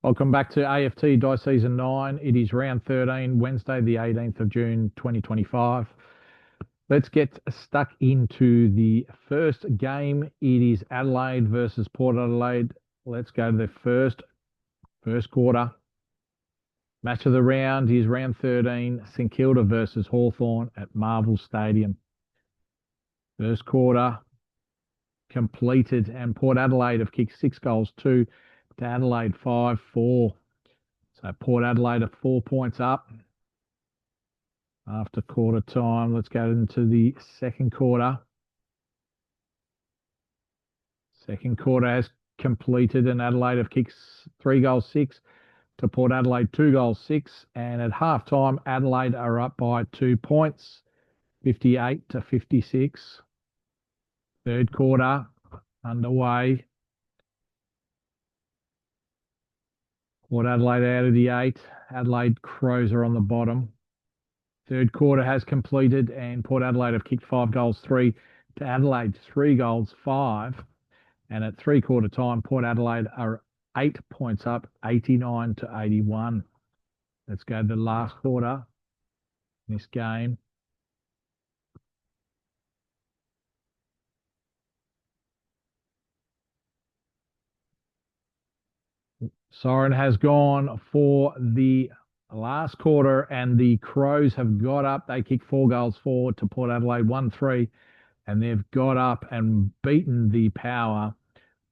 Welcome back to AFT Die Season 9. It is round 13, Wednesday, the 18th of June, 2025. Let's get stuck into the first game. It is Adelaide versus Port Adelaide. Let's go to the first quarter. Match of the round is round 13, St Kilda versus Hawthorn at Marvel Stadium. First quarter completed, and Port Adelaide have kicked 6 goals, 2 to Adelaide 5-4. So Port Adelaide are 4 points up after quarter time. Let's go into the second quarter. Second quarter has completed, and Adelaide have kicked 3 goals, 6 to Port Adelaide 2 goals, 6. And at half time, Adelaide are up by 2 points, 58 to 56. Third quarter underway. Port Adelaide out of the 8. Adelaide Crows are on the bottom. Third quarter has completed, and Port Adelaide have kicked 5 goals, 3 to Adelaide 3 goals, 5. And at 3/4 time, Port Adelaide are 8 points up, 89 to 81. Let's go to the last quarter in this game. Soren has gone for the last quarter, and the Crows have got up. They kicked 4 goals, 4 to Port Adelaide 1-3, and they've got up and beaten the Power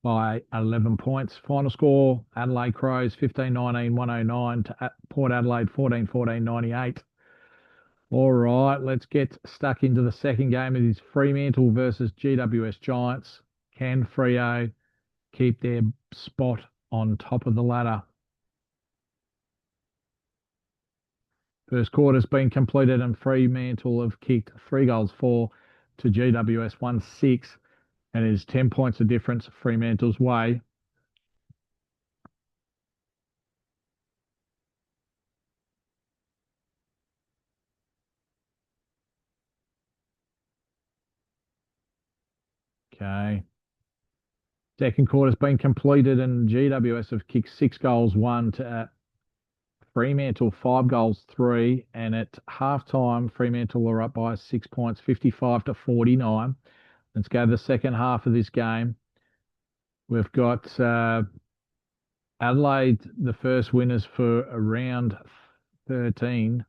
by 11 points. Final score, Adelaide Crows 15-19, 109 to Port Adelaide 14-14, 98. All right, let's get stuck into the second game. It is Fremantle versus GWS Giants. Can Freo keep their spot on top of the ladder? First quarter's been completed, and Fremantle have kicked 3 goals, 4 to GWS 1-6, and it is 10 points of difference Fremantle's way. Okay. Second quarter's been completed, and GWS have kicked 6 goals, 1 to Fremantle 5 goals, 3. And at halftime, Fremantle are up by 6 points, 55 to 49. Let's go to the second half of this game. We've got Adelaide, the first winners for round 13,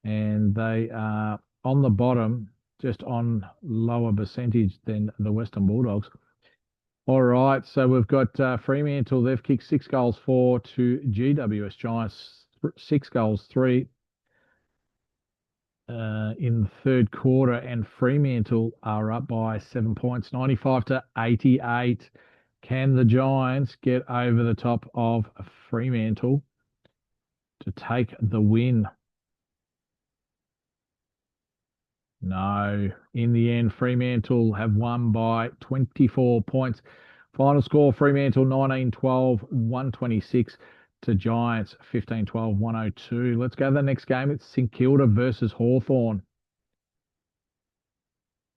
and they are on the bottom, just on lower percentage than the Western Bulldogs. All right, so we've got Fremantle. They've kicked 6 goals, 4 to GWS Giants, 6 goals, 3 in the third quarter, and Fremantle are up by 7 points, 95 to 88. Can the Giants get over the top of Fremantle to take the win? No. In the end, Fremantle have won by 24 points. Final score, Fremantle 19-12, 126 to Giants 15-12, 102. Let's go to the next game. It's St Kilda versus Hawthorn.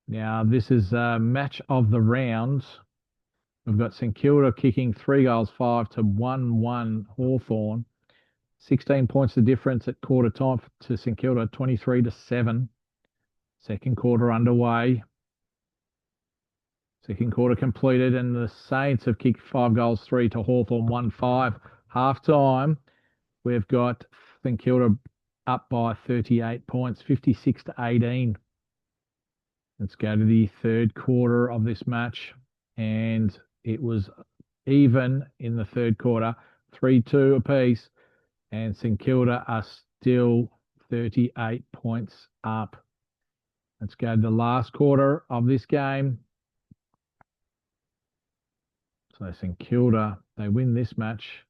Now, this is a match of the round. We've got St Kilda kicking 3 goals, 5 to 1-1 Hawthorn. 16 points the difference at quarter time to St Kilda, 23 to 7. Second quarter underway. Second quarter completed, and the Saints have kicked 5 goals, 3 to Hawthorn, 1-5. Half time, we've got St Kilda up by 38 points, 56 to 18. Let's go to the third quarter of this match, and it was even in the third quarter, 3-2 apiece, and St Kilda are still 38 points up. Let's go to the last quarter of this game. So St Kilda, they win this match.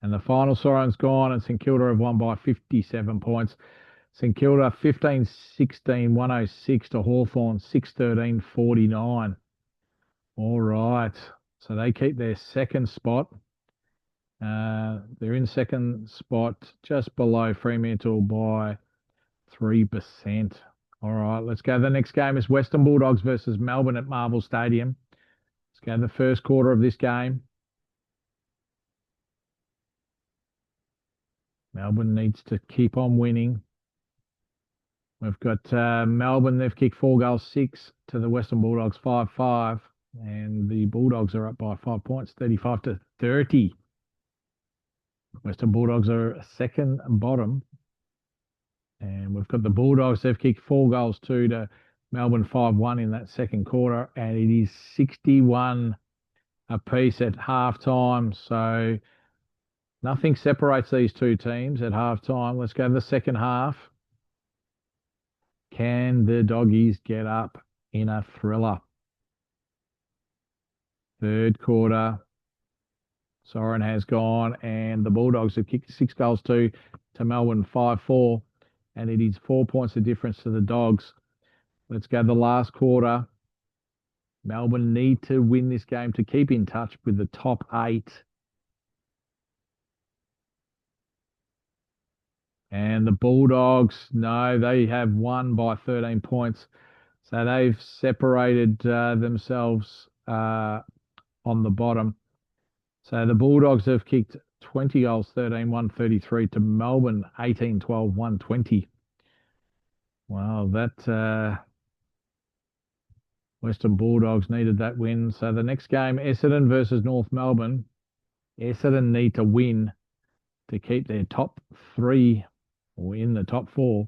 And the final siren's gone, and St Kilda have won by 57 points. St Kilda 15-16, 106 to Hawthorn 6-13, 49. All right. So they keep their second spot. They're in second spot, just below Fremantle by 3%. All right, let's go. The next game is Western Bulldogs versus Melbourne at Marvel Stadium. Let's go to the first quarter of this game. Melbourne needs to keep on winning. We've got Melbourne, they've kicked 4-6 to the Western Bulldogs 5-5. And the Bulldogs are up by 5 points, 35-30. Western Bulldogs are second bottom. And we've got the Bulldogs, they've kicked 4-2 to Melbourne 5-1 in that second quarter. And it is 61 apiece at halftime. So nothing separates these two teams at halftime. Let's go to the second half. Can the Doggies get up in a thriller? Third quarter, Soren has gone, and the Bulldogs have kicked 6-2 to Melbourne 5-4, and it is 4 points of difference to the Dogs. Let's go to the last quarter. Melbourne need to win this game to keep in touch with the top 8. And the Bulldogs, no, they have won by 13 points. So they've separated themselves on the bottom. So the Bulldogs have kicked 20 goals, 13, 133 to Melbourne, 18, 12, 120. Wow, that Western Bulldogs needed that win. So the next game, Essendon versus North Melbourne. Essendon need to win to keep their top 3 or in the top 4.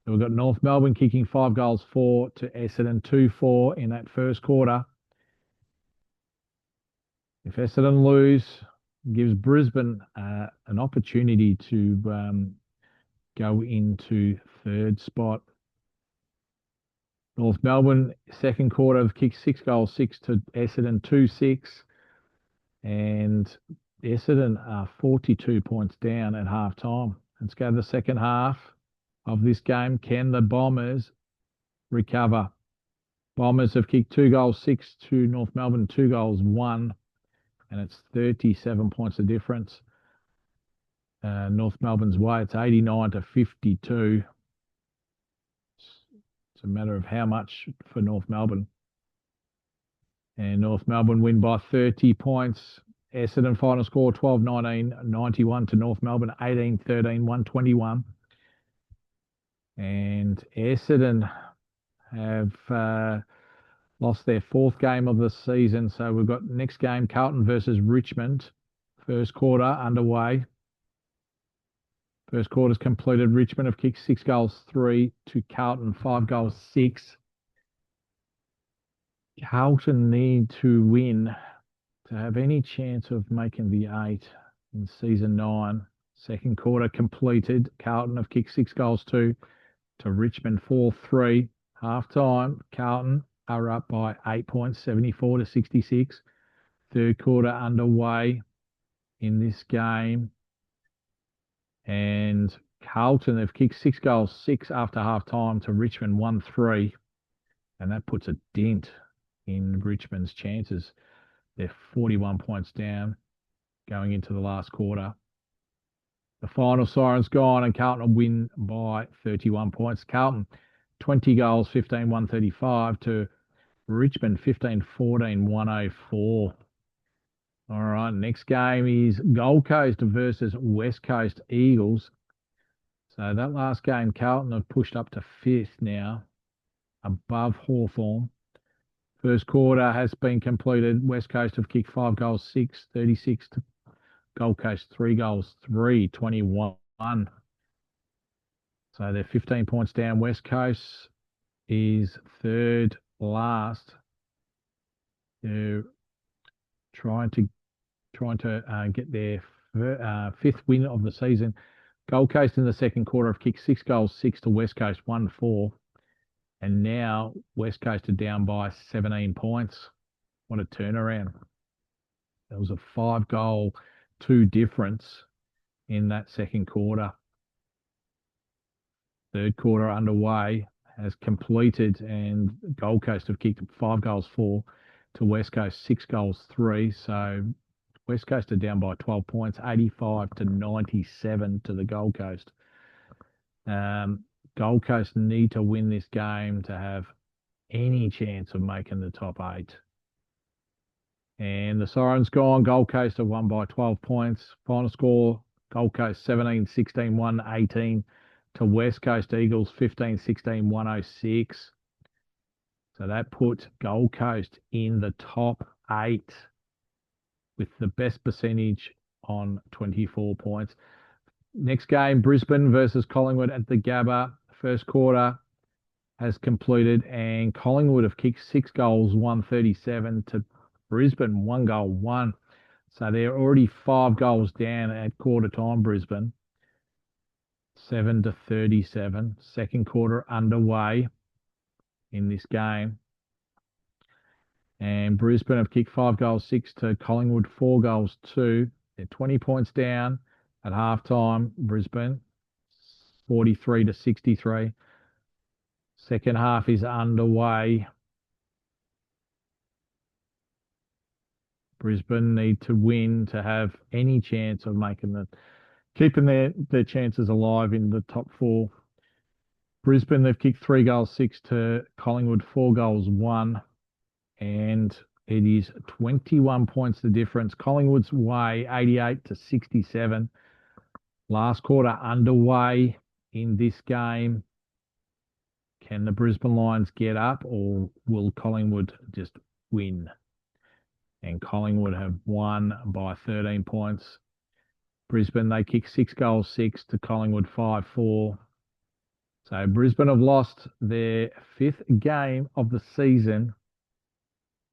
So we've got North Melbourne kicking 5-4 to Essendon 2-4 in that first quarter. If Essendon lose, gives Brisbane an opportunity to go into third spot. North Melbourne, second quarter, have kicked 6-6 to Essendon 2-6. And Essendon are 42 points down at half time. Let's go to the second half of this game. Can the Bombers recover? Bombers have kicked 2-6 to North Melbourne, 2-1, and it's 37 points of difference. North Melbourne's way, it's 89-52. It's a matter of how much for North Melbourne. And North Melbourne win by 30 points. Essendon final score 12-19, 91 to North Melbourne, 18-13, 121. And Essendon have lost their 4th game of the season. So we've got next game, Carlton versus Richmond. First quarter underway. First quarter's completed. Richmond have kicked 6-3 to Carlton, 5-6. Carlton need to win to have any chance of making the 8 in season 9. Second quarter completed. Carlton have kicked 6-2 to Richmond, 4-3. Half time, Carlton are up by 8 points, 74-66. Third quarter underway in this game. And Carlton have kicked 6-6 after half time to Richmond, 1-3. And that puts a dent in Richmond's chances. They're 41 points down going into the last quarter. The final siren's gone and Carlton win by 31 points. Carlton, 20 goals, 15, 135 to Richmond, 15, 14, 104. All right, next game is Gold Coast versus West Coast Eagles. So that last game, Carlton have pushed up to 5th now, above Hawthorn. First quarter has been completed. West Coast have kicked 5-6, 36 to Gold Coast, 3 21. So they're 15 points down. West Coast is third last. They're trying to get their 5th win of the season. Gold Coast in the second quarter have kicked 6-6 to West Coast, 1-4. And now West Coast are down by 17 points. What a turnaround. There was a 5-2 difference in that second quarter. Third quarter underway has completed, and Gold Coast have kicked 5-4 to West Coast, 6-3. So West Coast are down by 12 points, 85-97 to the Gold Coast. Gold Coast need to win this game to have any chance of making the top 8. And the siren's gone. Gold Coast have won by 12 points. Final score Gold Coast 17-16, 118 to West Coast Eagles 15-16, 106. So that puts Gold Coast in the top 8 with the best percentage on 24 points. Next game, Brisbane versus Collingwood at the Gabba. First quarter has completed, and Collingwood have kicked 6 goals, 137 to Brisbane, 1 goal, 1. So they're already 5 goals down at quarter time, Brisbane. 7-37. Second quarter underway in this game. And Brisbane have kicked 5 goals, 6 to Collingwood, 4 goals, 2. They're 20 points down at halftime, Brisbane, 43-63. Second half is underway. Brisbane need to win to have any chance of keeping their chances alive in the top 4. Brisbane, they've kicked 3 goals, 6 to Collingwood, 4 goals, 1. And it is 21 points the difference. Collingwood's way, 88-67. Last quarter underway in this game. Can the Brisbane Lions get up, or will Collingwood just win? And Collingwood have won by 13 points. Brisbane, they kicked 6 goals, 6 to Collingwood, 5-4. So Brisbane have lost their 5th game of the season.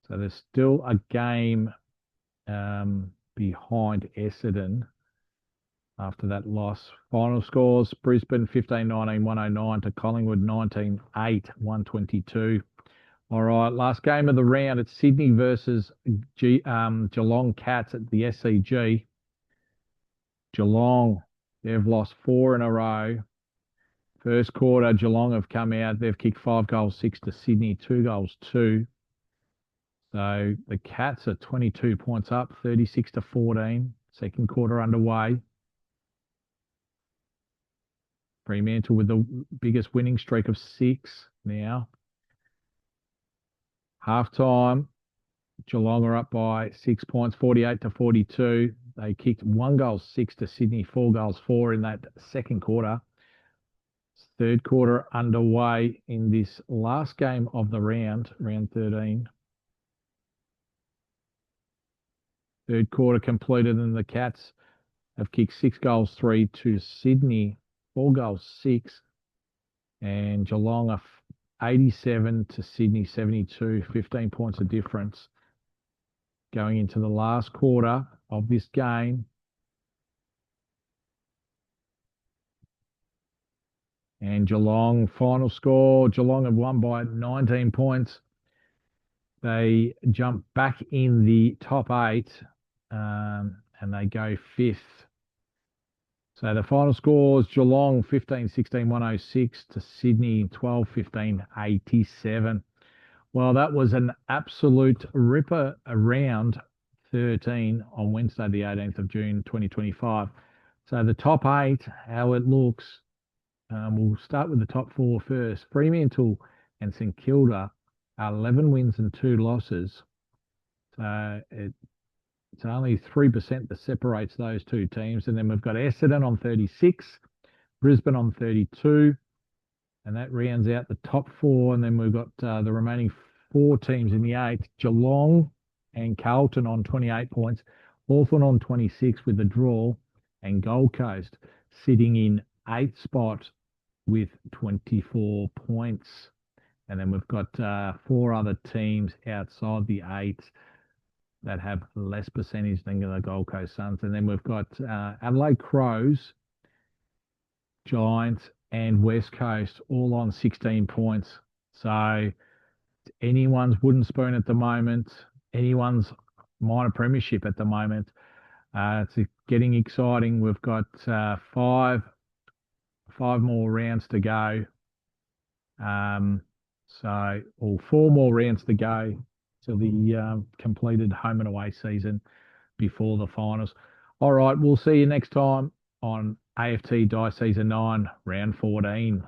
So there's still a game behind Essendon after that loss. Final scores, Brisbane 15-19, 109 to Collingwood 19-8, 122. All right, last game of the round. It's Sydney versus Geelong Cats at the SCG. Geelong, they've lost 4 in a row. First quarter, Geelong have come out. They've kicked 5 goals, 6 to Sydney, 2 goals, 2. So the Cats are 22 points up, 36-14. Second quarter underway. Fremantle with the biggest winning streak of 6 now. Halftime, Geelong are up by 6 points, 48-42. They kicked 1 goal, 6 to Sydney, 4 goals, 4 in that second quarter. Third quarter underway in this last game of the round 13. Third quarter completed, and the Cats have kicked 6 goals, 3 to Sydney, 4 goals, 6. And Geelong are 87 to Sydney, 72, 15 points of difference. Going into the last quarter of this game. And Geelong, final score, Geelong have won by 19 points. They jump back in the top 8 and they go 5th. So the final scores, Geelong 15-16, 106 to Sydney 12-15, 87. Well, that was an absolute ripper around 13 on Wednesday, the 18th of June, 2025. So the top 8, how it looks, we'll start with the top 4 first. Fremantle and St Kilda are 11 wins and 2 losses. So it's only 3% that separates those 2 teams. And then we've got Essendon on 36, Brisbane on 32, and that rounds out the top 4. And then we've got the remaining 4 teams in the 8th, Geelong and Carlton on 28 points, Hawthorn on 26 with a draw, and Gold Coast sitting in 8th spot with 24 points. And then we've got 4 other teams outside the 8 that have less percentage than the Gold Coast Suns. And then we've got Adelaide Crows, Giants, and West Coast all on 16 points. So anyone's wooden spoon at the moment, anyone's minor premiership at the moment. It's getting exciting. We've got 5 more rounds to go. Or 4 more rounds to go to the completed home and away season before the finals. All right, we'll see you next time on AFT Die Season 9, Round 14.